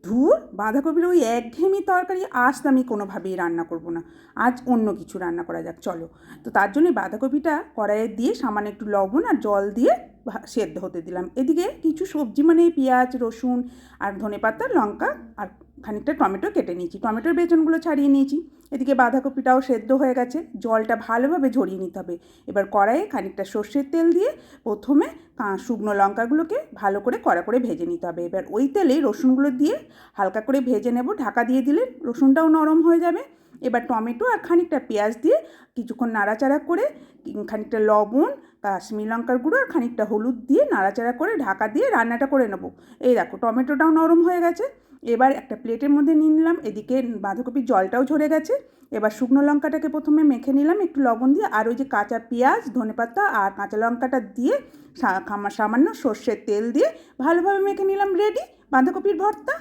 ধুর, বাঁধাকপির ওই একঘেয়েমি তরকারি আজ তো আমি কোনোভাবেই রান্না করব না। আজ অন্য কিছু রান্না করা যাক চলো। তো তার জন্যই বাঁধাকপিটা কড়াইয়ে দিয়ে সামান্য একটু লবণ আর জল দিয়ে সেদ্ধ হতে দিলাম। এদিকে কিছু সবজি মানে পেঁয়াজ, রসুন আর ধনেপাতা, লঙ্কা আর খানিকটা টমেটো কেটে নিয়েছি। টমেটোর বেচনগুলো ছাড়িয়ে নিয়েছি। এদিকে বাঁধাকপিটাও সেদ্ধ হয়ে গেছে, জলটা ভালোভাবে ঝরিয়ে নিতে হবে। এবার কড়াইয়ে খানিকটা সর্ষের তেল দিয়ে প্রথমে শুকনো লঙ্কাগুলোকে ভালো করে কড়া করে ভেজে নিতে হবে। এবার ওই তেলেই রসুনগুলো দিয়ে হালকা করে ভেজে নেব। ঢাকা দিয়ে দিলে রসুনটাও নরম হয়ে যাবে। এবার টমেটো আর খানিকটা পেঁয়াজ দিয়ে কিছুক্ষণ নাড়াচাড়া করে খানিকটা লবণ, কাশ্মীরি লঙ্কার গুঁড়ো আর খানিকটা হলুদ দিয়ে নাড়াচাড়া করে ঢাকা দিয়ে রান্নাটা করে নেব। এই দেখো টমেটোটাও নরম হয়ে গেছে। এবার একটা প্লেটের মধ্যে নিয়ে নিলাম। এদিকে বাঁধাকপির জলটাও ঝরে গেছে। এবার শুকনো লঙ্কাটাকে প্রথমে মেখে নিলাম একটু লবণ দিয়ে, আর ওই যে কাঁচা পেঁয়াজ, ধনেপাতা আর কাঁচা লঙ্কাটা দিয়ে সামান্য সর্ষের তেল দিয়ে ভালোভাবে মেখে নিলাম। রেডি বাঁধাকপির ভর্তা।